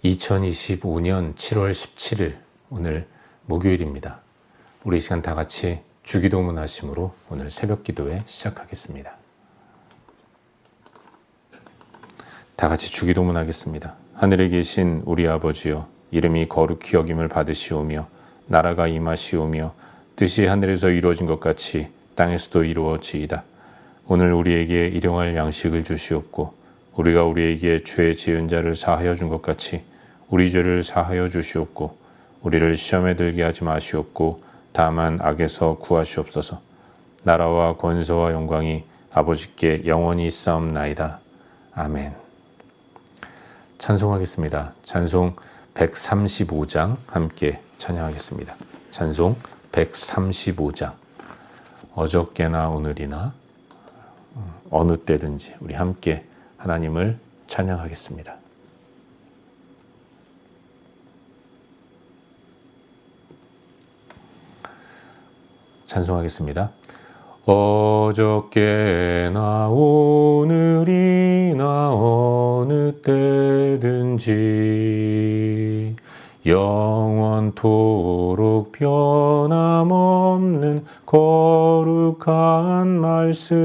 2025년 7월 17일 오늘 목요일입니다. 우리 시간 다 같이 주기도문 하심으로 오늘 새벽 기도회 시작하겠습니다. 다 같이 주기도문 하겠습니다. 하늘에 계신 우리 아버지여, 이름이 거룩히 여김을 받으시오며 나라가 임하시오며 뜻이 하늘에서 이루어진 것 같이 땅에서도 이루어지이다. 오늘 우리에게 일용할 양식을 주시옵고 우리가 우리에게 죄 지은 자를 사하여 준 것 같이 우리 죄를 사하여 주시옵고 우리를 시험에 들게 하지 마시옵고 다만 악에서 구하시옵소서. 나라와 권세와 영광이 아버지께 영원히 있사옵나이다. 아멘. 찬송하겠습니다. 찬송 135장 함께 찬양하겠습니다. 찬송 135장. 어저께나 오늘이나 어느 때든지 우리 함께 하나님을 찬양하겠습니다. 찬송하겠습니다. 어저께나 오늘이나 어느 때든지 영원토록 변함없는 거룩한 말씀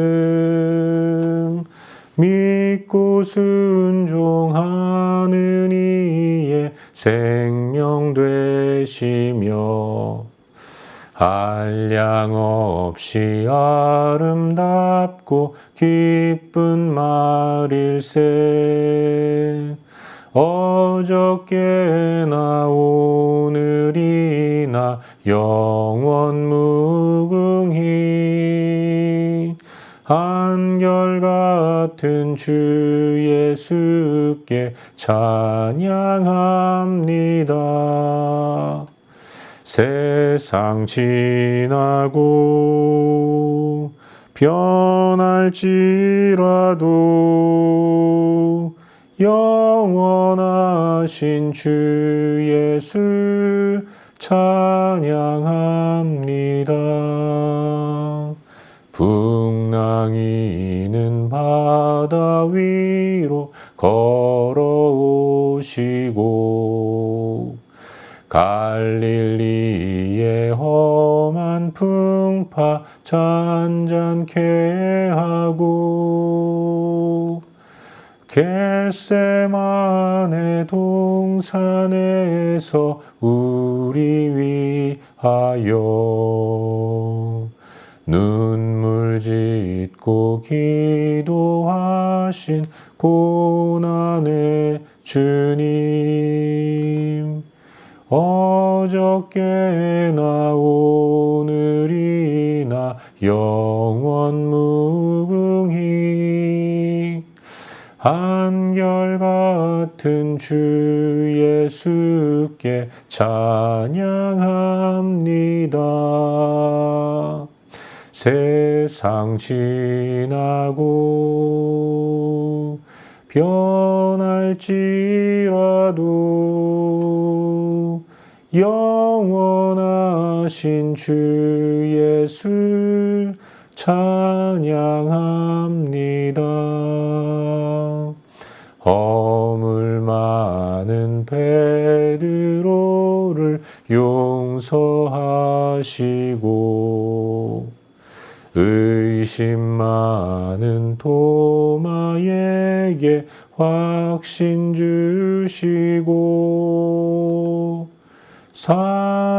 믿고 순종하는 이의 생명 되시며 한량 없이 아름답고 기쁜 말일세. 어저께나 오늘이나 영원 무궁히 한결같은 주 예수께 찬양합니다. 세상 지나고 변할지라도 영원하신 주 예수 찬양합니다. 풍랑이는 바다 위로 걸어오시고 갈릴리의 험한 풍파 잔잔케 하고 겟세마네 동산에서 우리 위하여 눈물 짓고 기도하신 고난의 주님, 어저께나 오늘이나 영원 무궁히 한결같은 주 예수께 찬양합니다. 세상 지나고 변할지라도 영원하신 주 예수 찬양합니다. 허물 많은 베드로를 용서하시고 의심 많은 도마에게 확신 주시고 사랑하는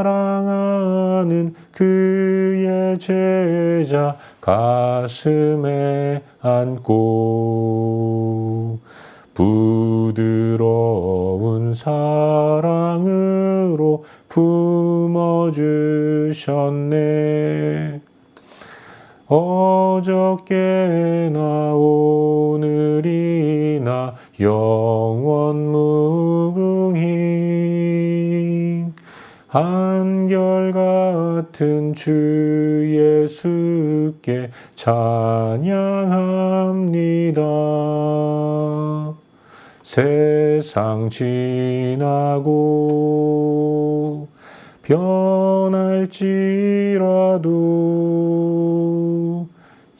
그의 제자 가슴에 안고 부드러운 사랑으로 품어주셨네. 어저께나 오늘이나 영원 무궁히 한결같은 주 예수께 찬양합니다. 세상 지나고 변할지라도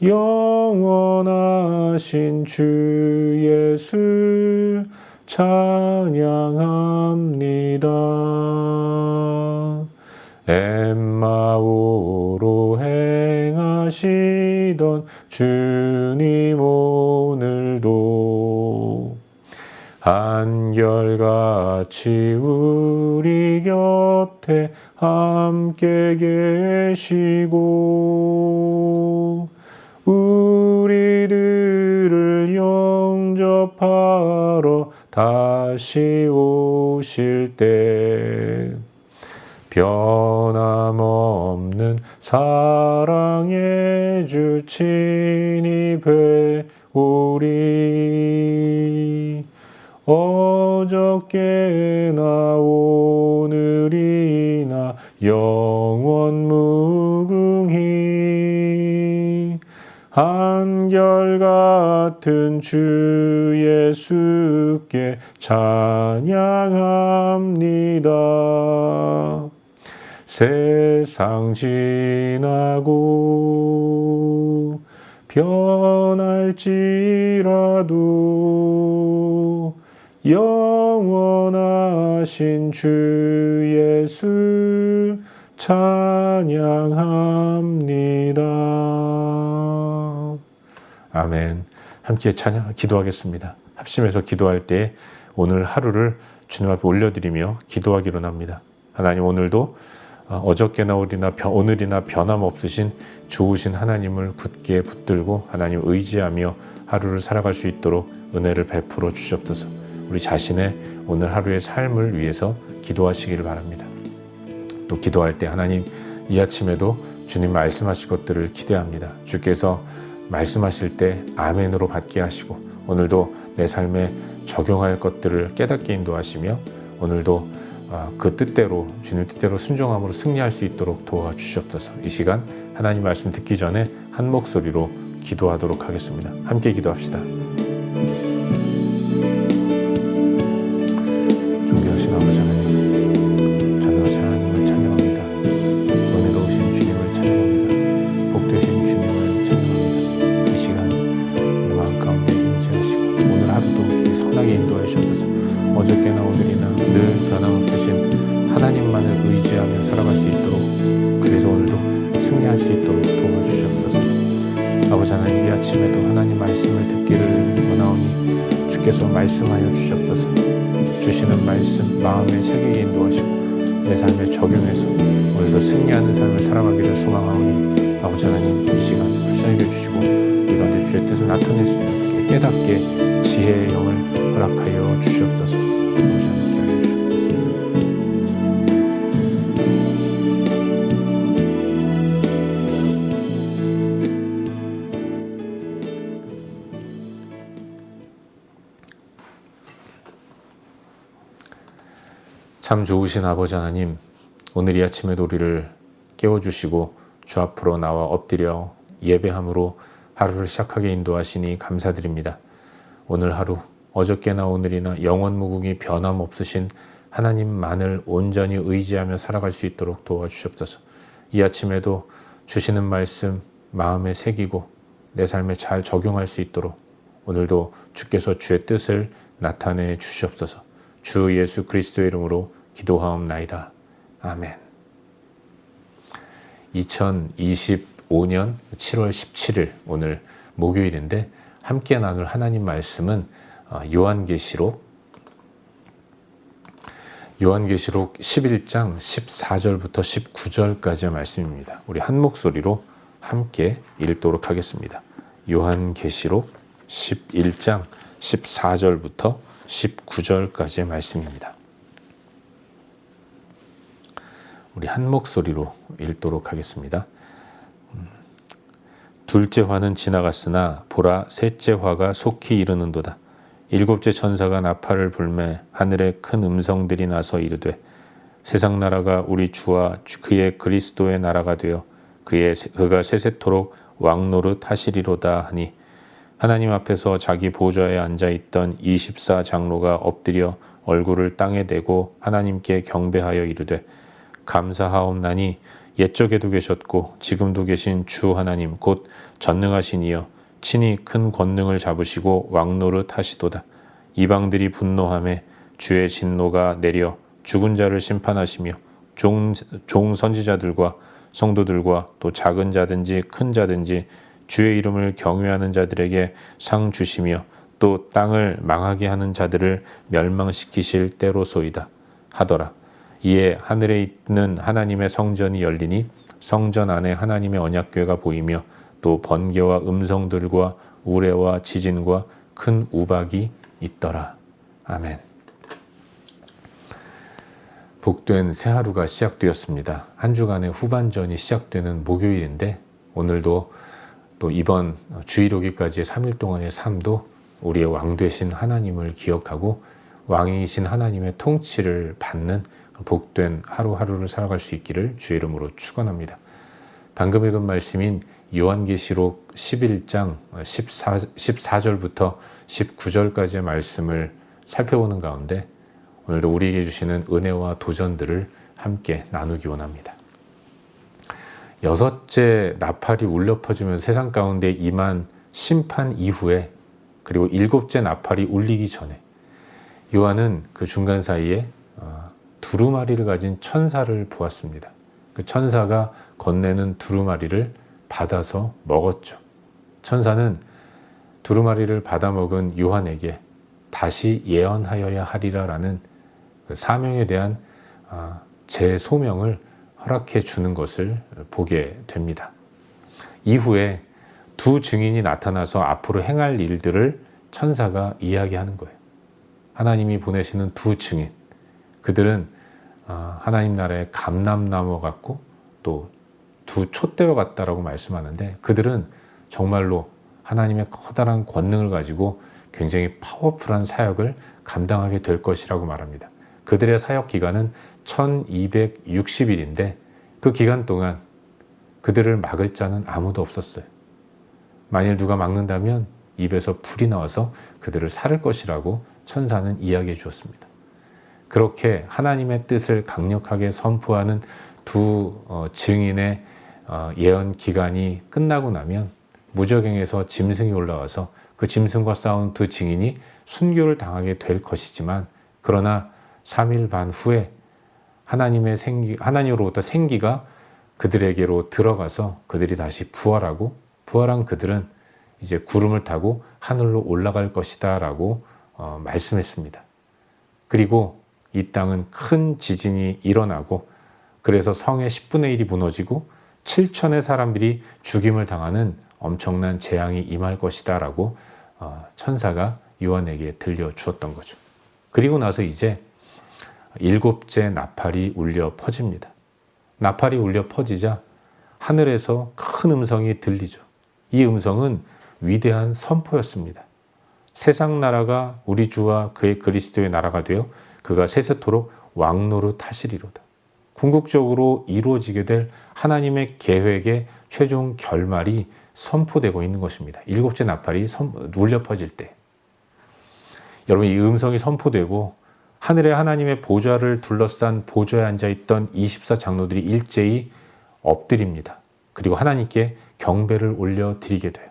영원하신 주 예수 찬양합니다. 하시던 주님 오늘도 한결같이 우리 곁에 함께 계시고 우리들을 영접하러 다시 오실 때 변함없는 사랑의 주 친히 뵈오리. 어저께나 오늘이나 영원 무궁히 한결같은 주 예수께 찬양합니다. 세상 지나고 변할지라도 영원하신 주 예수 찬양합니다. 아멘. 함께 기도하겠습니다. 합심해서 기도할 때 오늘 하루를 주님 앞에 올려드리며 기도하기로 합니다. 하나님, 오늘도 어저께나 오늘이나 변함없으신 좋으신 하나님을 굳게 붙들고 하나님 의지하며 하루를 살아갈 수 있도록 은혜를 베풀어 주시옵소서. 우리 자신의 오늘 하루의 삶을 위해서 기도하시기를 바랍니다. 또 기도할 때 하나님, 이 아침에도 주님 말씀하실 것들을 기대합니다. 주께서 말씀하실 때 아멘으로 받게 하시고 오늘도 내 삶에 적용할 것들을 깨닫게 인도하시며 오늘도 그 뜻대로, 주님 뜻대로 순종함으로 승리할 수 있도록 도와주시옵소서. 이 시간 하나님 말씀 듣기 전에 한 목소리로 기도하도록 하겠습니다. 함께 기도합시다. 존귀하신 아버지 하나님, 전능하신 하나님을 찬양합니다. 은혜로우신 주님을 찬양합니다. 복되신 주님을 찬양합니다. 이 시간 우리 마음 가운데 임재하시고 오늘 하루도 주님 선하게 인도하여 주옵소서. 어저께나 오늘이나 늘 변함없으신 하나님만을 의지하며 살아갈 수 있도록, 그래서 오늘도 승리할 수 있도록 도와주시옵소서. 아버지 하나님, 이 아침에도 하나님 말씀을 듣기를 원하오니 주께서 말씀하여 주시옵소서. 주시는 말씀 마음에 새기게 인도하시고 내 삶에 적용해서 오늘도 승리하는 삶을 살아가기를 소망하오니 아버지 하나님, 이 시간 불쌍히 여주시고 우리 가운데 주의 뜻을 나타낼 수 있게 깨닫게 지혜의 영을 허락하여 주시옵소서. 아버지 하나님, 참 좋으신 아버지 하나님, 오늘 이 아침에도 우리를 깨워주시고 주 앞으로 나와 엎드려 예배함으로 하루를 시작하게 인도하시니 감사드립니다. 오늘 하루, 어저께나 오늘이나 영원무궁히 변함없으신 하나님만을 온전히 의지하며 살아갈 수 있도록 도와주시옵소서. 이 아침에도 주시는 말씀 마음에 새기고 내 삶에 잘 적용할 수 있도록 오늘도 주께서 주의 뜻을 나타내 주시옵소서. 주 예수 그리스도의 이름으로 기도하옵나이다. 아멘. 2025년 7월 17일 오늘 목요일인데 함께 나눌 하나님 말씀은 요한계시록 11장 14절부터 19절까지의 말씀입니다. 우리 한 목소리로 함께 읽도록 하겠습니다. 요한계시록 11장 14절부터 19절까지의 말씀입니다. 우리 한 목소리로 읽도록 하겠습니다. 둘째 화는 지나갔으나 보라, 셋째 화가 속히 이르는도다. 일곱째 천사가 나팔을 불매 하늘에 큰 음성들이 나서 이르되 세상 나라가 우리 주와 그의 그리스도의 나라가 되어 그가 세세토록 왕노릇 하시리로다 하니 하나님 앞에서 자기 보좌에 앉아있던 24장로가 엎드려 얼굴을 땅에 대고 하나님께 경배하여 이르되 감사하옵나니 옛적에도 계셨고 지금도 계신 주 하나님 곧 전능하신 이여 친히 큰 권능을 잡으시고 왕노릇 하시도다. 이방들이 분노하매 주의 진노가 내려 죽은 자를 심판하시며 종 선지자들과 성도들과 또 작은 자든지 큰 자든지 주의 이름을 경외하는 자들에게 상 주시며 또 땅을 망하게 하는 자들을 멸망시키실 때로소이다 하더라. 이에 하늘에 있는 하나님의 성전이 열리니 성전 안에 하나님의 언약궤가 보이며 또 번개와 음성들과 우레와 지진과 큰 우박이 있더라. 아멘. 복된 새 하루가 시작되었습니다. 한 주간의 후반전이 시작되는 목요일인데 오늘도 또 이번 주일 오기까지의 3일 동안의 삶도 우리의 왕 되신 하나님을 기억하고 왕이신 하나님의 통치를 받는 복된 하루하루를 살아갈 수 있기를 주의 이름으로 축원합니다. 방금 읽은 말씀인 요한계시록 11장 14절부터 19절까지의 말씀을 살펴보는 가운데 오늘도 우리에게 주시는 은혜와 도전들을 함께 나누기 원합니다. 여섯째 나팔이 울려 퍼지면서 세상 가운데 임한 심판 이후에 그리고 일곱째 나팔이 울리기 전에 요한은 그 중간 사이에 두루마리를 가진 천사를 보았습니다. 그 천사가 건네는 두루마리를 받아서 먹었죠. 천사는 두루마리를 받아 먹은 요한에게 다시 예언하여야 하리라라는 그 사명에 대한 재소명을 허락해 주는 것을 보게 됩니다. 이후에 두 증인이 나타나서 앞으로 행할 일들을 천사가 이야기하는 거예요. 하나님이 보내시는 두 증인, 그들은 하나님 나라의 감람나무 같고 또 두 촛대와 같다라고 말씀하는데 그들은 정말로 하나님의 커다란 권능을 가지고 굉장히 파워풀한 사역을 감당하게 될 것이라고 말합니다. 그들의 사역 기간은 1260일인데 그 기간 동안 그들을 막을 자는 아무도 없었어요. 만일 누가 막는다면 입에서 불이 나와서 그들을 살을 것이라고 천사는 이야기해 주었습니다. 그렇게 하나님의 뜻을 강력하게 선포하는 두 증인의 예언 기간이 끝나고 나면 무저갱에서 짐승이 올라와서 그 짐승과 싸운 두 증인이 순교를 당하게 될 것이지만 그러나 3일 반 후에 하나님으로부터 생기가 그들에게로 들어가서 그들이 다시 부활하고 부활한 그들은 이제 구름을 타고 하늘로 올라갈 것이다 라고 말씀했습니다. 그리고 이 땅은 큰 지진이 일어나고 그래서 성의 10분의 1이 무너지고 7천의 사람들이 죽임을 당하는 엄청난 재앙이 임할 것이다 라고 천사가 요한에게 들려주었던 거죠. 그리고 나서 이제 일곱째 나팔이 울려 퍼집니다. 나팔이 울려 퍼지자 하늘에서 큰 음성이 들리죠. 이 음성은 위대한 선포였습니다. 세상 나라가 우리 주와 그의 그리스도의 나라가 되어 그가 세세토록 왕노릇 하시리로다. 궁극적으로 이루어지게 될 하나님의 계획의 최종 결말이 선포되고 있는 것입니다. 일곱째 나팔이 울려 퍼질 때 여러분 이 음성이 선포되고 하늘에 하나님의 보좌를 둘러싼 보좌에 앉아있던 24장로들이 일제히 엎드립니다. 그리고 하나님께 경배를 올려드리게 돼요.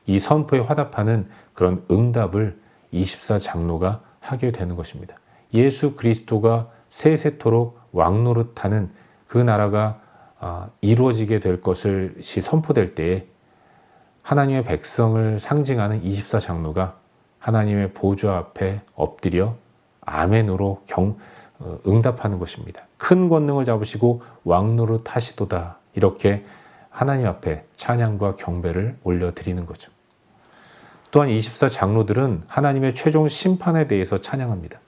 이 선포에 화답하는 그런 응답을 24장로가 하게 되는 것입니다. 예수 그리스도가 세세토록 왕노릇하는 그 나라가 이루어지게 될 것이 선포될 때에 하나님의 백성을 상징하는 24장로가 하나님의 보좌 앞에 엎드려 아멘으로 응답하는 것입니다. 큰 권능을 잡으시고 왕노릇 하시도다 이렇게 하나님 앞에 찬양과 경배를 올려드리는 거죠. 또한 24장로들은 하나님의 최종 심판에 대해서 찬양합니다.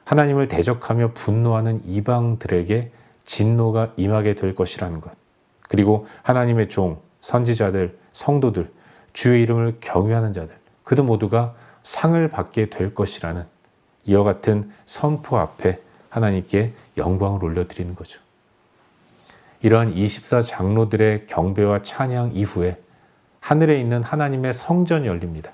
하나님을 대적하며 분노하는 이방들에게 진노가 임하게 될 것이라는 것. 그리고 하나님의 종, 선지자들, 성도들, 주의 이름을 경외하는 자들, 그들 모두가 상을 받게 될 것이라는 이와 같은 선포 앞에 하나님께 영광을 올려드리는 거죠. 이러한 24장로들의 경배와 찬양 이후에 하늘에 있는 하나님의 성전이 열립니다.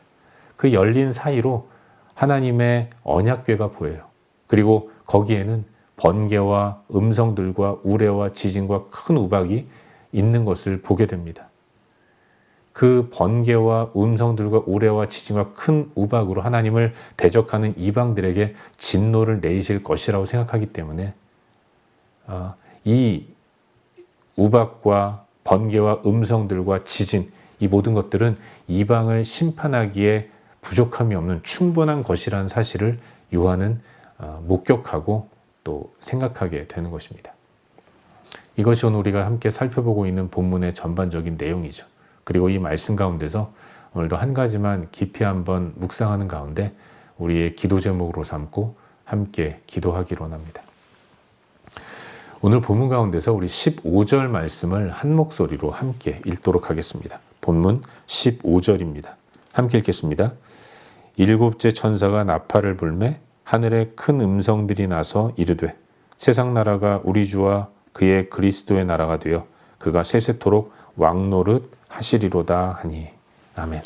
그 열린 사이로 하나님의 언약궤가 보여요. 그리고 거기에는 번개와 음성들과 우레와 지진과 큰 우박이 있는 것을 보게 됩니다. 그 번개와 음성들과 우레와 지진과 큰 우박으로 하나님을 대적하는 이방들에게 진노를 내리실 것이라고 생각하기 때문에 이 우박과 번개와 음성들과 지진, 이 모든 것들은 이방을 심판하기에 부족함이 없는 충분한 것이라는 사실을 요한은 목격하고 또 생각하게 되는 것입니다. 이것이 오늘 우리가 함께 살펴보고 있는 본문의 전반적인 내용이죠. 그리고 이 말씀 가운데서 오늘도 한 가지만 깊이 한번 묵상하는 가운데 우리의 기도 제목으로 삼고 함께 기도하기로 합니다. 오늘 본문 가운데서 우리 15절 말씀을 한 목소리로 함께 읽도록 하겠습니다. 본문 15절입니다. 함께 읽겠습니다. 일곱째 천사가 나팔을 불매 하늘에 큰 음성들이 나서 이르되 세상 나라가 우리 주와 그의 그리스도의 나라가 되어 그가 세세토록 왕노릇 하시리로다 하니. 아멘.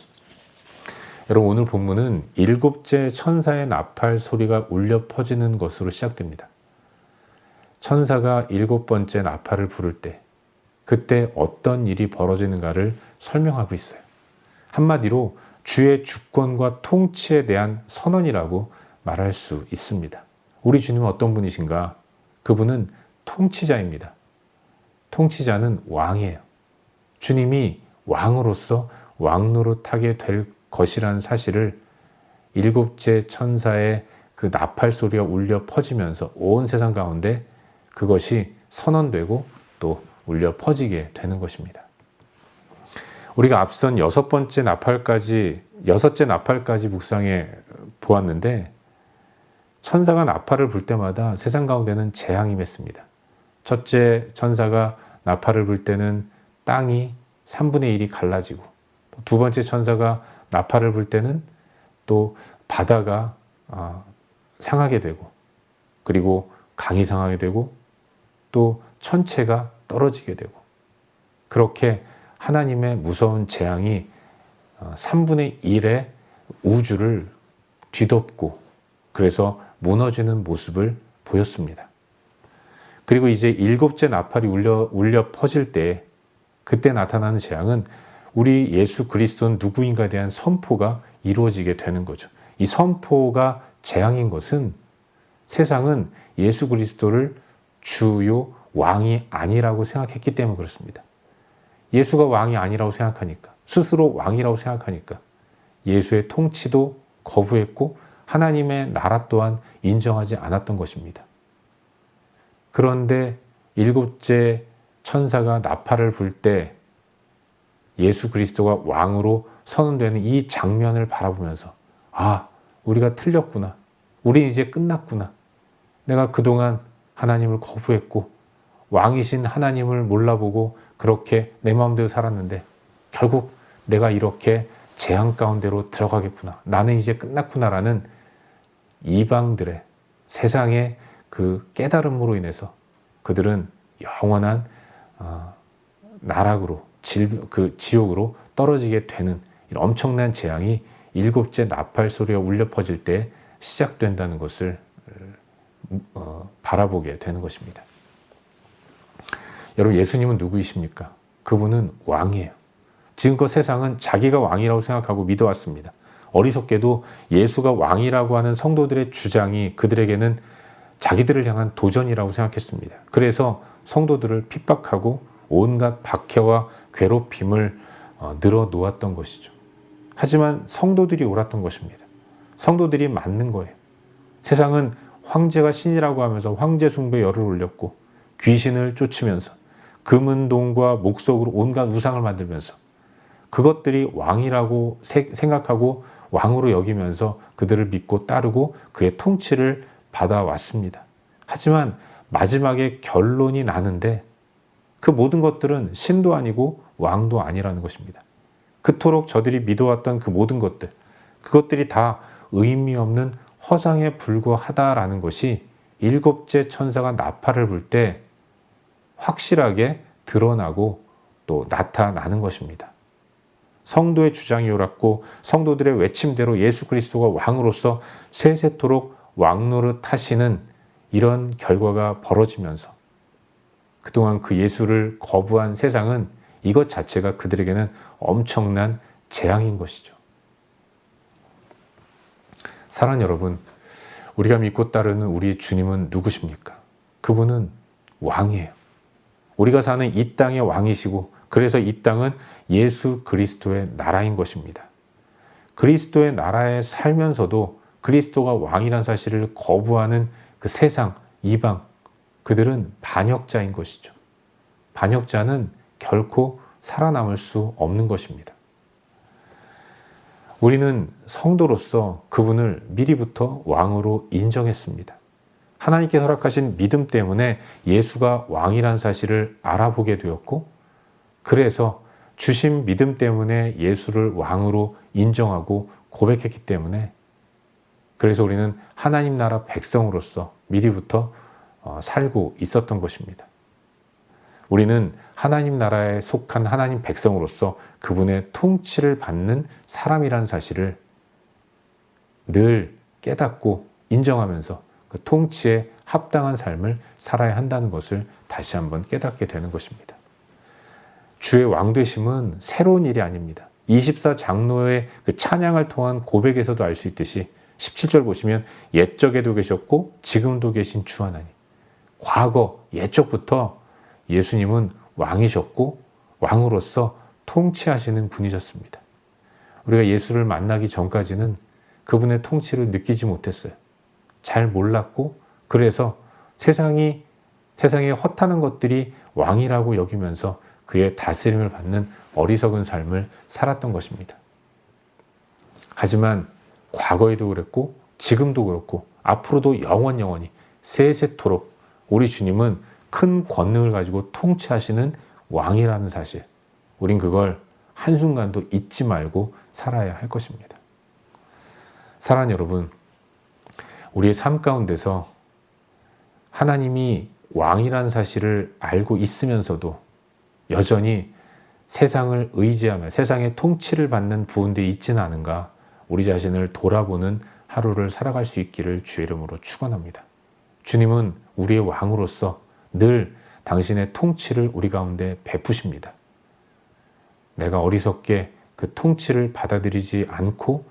여러분, 오늘 본문은 일곱째 천사의 나팔 소리가 울려 퍼지는 것으로 시작됩니다. 천사가 일곱 번째 나팔을 부를 때 그때 어떤 일이 벌어지는가를 설명하고 있어요. 한마디로 주의 주권과 통치에 대한 선언이라고 말할 수 있습니다. 우리 주님은 어떤 분이신가? 그분은 통치자입니다. 통치자는 왕이에요. 주님이 왕으로서 왕노릇하게 될 것이라는 사실을 일곱째 천사의 그 나팔 소리가 울려 퍼지면서 온 세상 가운데 그것이 선언되고 또 울려 퍼지게 되는 것입니다. 우리가 앞선 여섯째 나팔까지 묵상해 보았는데 천사가 나팔을 불 때마다 세상 가운데는 재앙이 임했습니다. 첫째 천사가 나팔을 불 때는 땅이 3분의 1이 갈라지고, 두 번째 천사가 나팔을 불 때는 또 바다가 상하게 되고, 그리고 강이 상하게 되고, 또 천체가 떨어지게 되고, 그렇게 하나님의 무서운 재앙이 3분의 1의 우주를 뒤덮고 그래서 무너지는 모습을 보였습니다. 그리고 이제 일곱째 나팔이 울려 퍼질 때 그때 나타나는 재앙은 우리 예수 그리스도는 누구인가에 대한 선포가 이루어지게 되는 거죠. 이 선포가 재앙인 것은 세상은 예수 그리스도를 주요 왕이 아니라고 생각했기 때문에 그렇습니다. 예수가 왕이 아니라고 생각하니까, 스스로 왕이라고 생각하니까 예수의 통치도 거부했고 하나님의 나라 또한 인정하지 않았던 것입니다. 그런데 일곱째 천사가 나팔을 불 때 예수 그리스도가 왕으로 선언되는 이 장면을 바라보면서 우리가 틀렸구나. 우리 이제 끝났구나. 내가 그동안 하나님을 거부했고 왕이신 하나님을 몰라보고 그렇게 내 마음대로 살았는데 결국 내가 이렇게 재앙 가운데로 들어가겠구나. 나는 이제 끝났구나라는 이방들의 세상의 그 깨달음으로 인해서 그들은 영원한 나락으로 지옥으로 떨어지게 되는 이런 엄청난 재앙이 일곱째 나팔 소리가 울려 퍼질 때 시작된다는 것을 바라보게 되는 것입니다. 여러분, 예수님은 누구이십니까? 그분은 왕이에요. 지금껏 세상은 자기가 왕이라고 생각하고 믿어왔습니다. 어리석게도 예수가 왕이라고 하는 성도들의 주장이 그들에게는 자기들을 향한 도전이라고 생각했습니다. 그래서 성도들을 핍박하고 온갖 박해와 괴롭힘을 늘어놓았던 것이죠. 하지만 성도들이 옳았던 것입니다. 성도들이 맞는 거예요. 세상은 황제가 신이라고 하면서 황제 숭배에 열을 올렸고 귀신을 쫓으면서 금은동과 목석으로 온갖 우상을 만들면서 그것들이 왕이라고 생각하고 왕으로 여기면서 그들을 믿고 따르고 그의 통치를 받아왔습니다. 하지만 마지막에 결론이 나는데 그 모든 것들은 신도 아니고 왕도 아니라는 것입니다. 그토록 저들이 믿어왔던 그 모든 것들, 그것들이 다 의미 없는 허상에 불과하다라는 것이 일곱째 천사가 나팔을 불 때 확실하게 드러나고 또 나타나는 것입니다. 성도의 주장이 옳았고 성도들의 외침대로 예수 그리스도가 왕으로서 세세토록 왕노릇 하시는 이런 결과가 벌어지면서 그동안 그 예수를 거부한 세상은 이것 자체가 그들에게는 엄청난 재앙인 것이죠. 사랑하는 여러분, 우리가 믿고 따르는 우리의 주님은 누구십니까? 그분은 왕이에요. 우리가 사는 이 땅의 왕이시고 그래서 이 땅은 예수 그리스도의 나라인 것입니다. 그리스도의 나라에 살면서도 그리스도가 왕이란 사실을 거부하는 그 세상, 이방, 그들은 반역자인 것이죠. 반역자는 결코 살아남을 수 없는 것입니다. 우리는 성도로서 그분을 미리부터 왕으로 인정했습니다. 하나님께 허락하신 믿음 때문에 예수가 왕이란 사실을 알아보게 되었고, 그래서 주신 믿음 때문에 예수를 왕으로 인정하고 고백했기 때문에, 그래서 우리는 하나님 나라 백성으로서 미리부터 살고 있었던 것입니다. 우리는 하나님 나라에 속한 하나님 백성으로서 그분의 통치를 받는 사람이라는 사실을 늘 깨닫고 인정하면서 그 통치에 합당한 삶을 살아야 한다는 것을 다시 한번 깨닫게 되는 것입니다. 주의 왕되심은 새로운 일이 아닙니다. 24장로의 그 찬양을 통한 고백에서도 알 수 있듯이 17절 보시면 옛적에도 계셨고 지금도 계신 주 하나님. 과거 옛적부터 예수님은 왕이셨고 왕으로서 통치하시는 분이셨습니다. 우리가 예수를 만나기 전까지는 그분의 통치를 느끼지 못했어요. 잘 몰랐고 그래서 세상에 허탄한 것들이 왕이라고 여기면서 그의 다스림을 받는 어리석은 삶을 살았던 것입니다. 하지만 과거에도 그랬고 지금도 그렇고 앞으로도 영원히 세세토록 우리 주님은 큰 권능을 가지고 통치하시는 왕이라는 사실, 우린 그걸 한순간도 잊지 말고 살아야 할 것입니다. 사랑하는 여러분, 우리의 삶 가운데서 하나님이 왕이라는 사실을 알고 있으면서도 여전히 세상을 의지하며 세상의 통치를 받는 부분들이 있지는 않은가, 우리 자신을 돌아보는 하루를 살아갈 수 있기를 주의 이름으로 축원합니다. 주님은 우리의 왕으로서 늘 당신의 통치를 우리 가운데 베푸십니다. 내가 어리석게 그 통치를 받아들이지 않고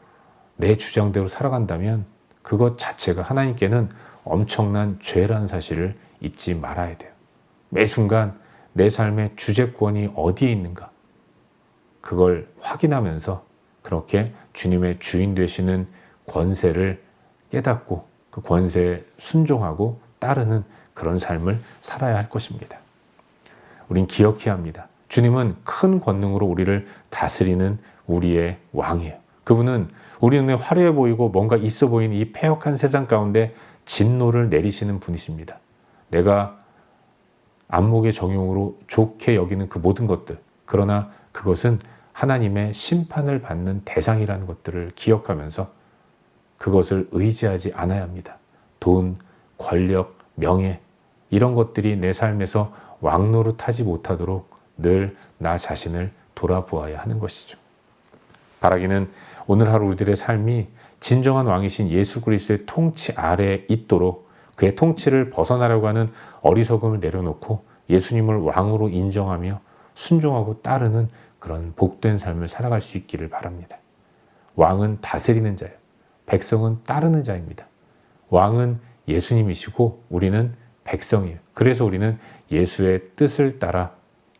내 주장대로 살아간다면 그것 자체가 하나님께는 엄청난 죄라는 사실을 잊지 말아야 돼요. 매 순간 내 삶의 주재권이 어디에 있는가, 그걸 확인하면서 그렇게 주님의 주인 되시는 권세를 깨닫고 그 권세에 순종하고 따르는 그런 삶을 살아야 할 것입니다. 우린 기억해야 합니다. 주님은 큰 권능으로 우리를 다스리는 우리의 왕이에요. 그분은 우리 눈에 화려해 보이고 뭔가 있어 보이는 이 패역한 세상 가운데 진노를 내리시는 분이십니다. 내가 안목의 정욕으로 좋게 여기는 그 모든 것들, 그러나 그것은 하나님의 심판을 받는 대상이라는 것들을 기억하면서 그것을 의지하지 않아야 합니다. 돈, 권력, 명예, 이런 것들이 내 삶에서 왕노릇하지 못하도록 늘 나 자신을 돌아보아야 하는 것이죠. 바라기는 오늘 하루 우리들의 삶이 진정한 왕이신 예수 그리스도의 통치 아래에 있도록, 그의 통치를 벗어나려고 하는 어리석음을 내려놓고 예수님을 왕으로 인정하며 순종하고 따르는 그런 복된 삶을 살아갈 수 있기를 바랍니다. 왕은 다스리는 자예요. 백성은 따르는 자입니다. 왕은 예수님이시고 우리는 백성이에요. 그래서 우리는 예수의 뜻을 따라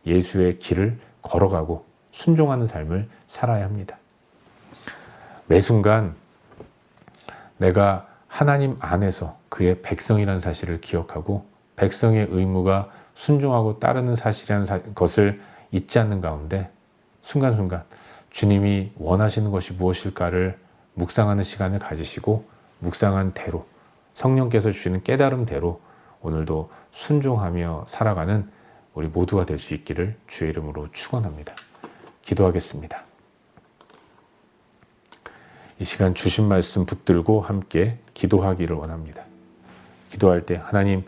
예수의 길을 걸어가고 순종하는 삶을 살아야 합니다. 매 순간 내가 하나님 안에서 그의 백성이라는 사실을 기억하고 백성의 의무가 순종하고 따르는 사실이라는 것을 잊지 않는 가운데 순간순간 주님이 원하시는 것이 무엇일까를 묵상하는 시간을 가지시고 묵상한 대로 성령께서 주시는 깨달음대로 오늘도 순종하며 살아가는 우리 모두가 될 수 있기를 주의 이름으로 축원합니다. 기도하겠습니다. 이 시간 주신 말씀 붙들고 함께 기도하기를 원합니다. 기도할 때 하나님,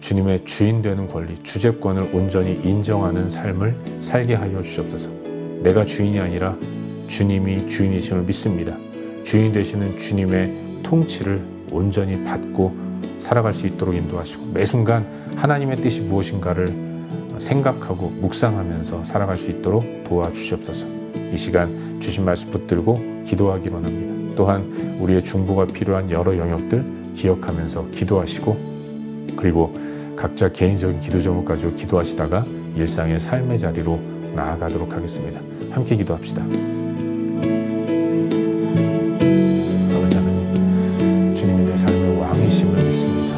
주님의 주인 되는 권리, 주재권을 온전히 인정하는 삶을 살게 하여 주시옵소서. 내가 주인이 아니라 주님이 주인이심을 믿습니다. 주인 되시는 주님의 통치를 온전히 받고 살아갈 수 있도록 인도하시고 매 순간 하나님의 뜻이 무엇인가를 생각하고 묵상하면서 살아갈 수 있도록 도와주시옵소서. 이 시간 주신 말씀 붙들고 기도하기 원합니다. 또한 우리의 중보가 필요한 여러 영역들 기억하면서 기도하시고, 그리고 각자 개인적인 기도 제목까지 기도하시다가 일상의 삶의 자리로 나아가도록 하겠습니다. 함께 기도합시다. 아버지 하나님, 주님이 내 삶의 왕이심을 믿습니다.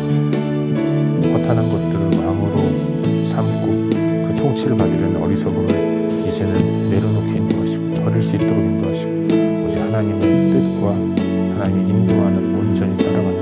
허탄한 것들을 왕으로 삼고 그 통치를 받으려는 어리석음을 이제는 내려놓게 인도하시고 버릴 수 있도록 인도하시고 오직 하나님의 뜻과 하나님의 인도하는 온전히 따라가는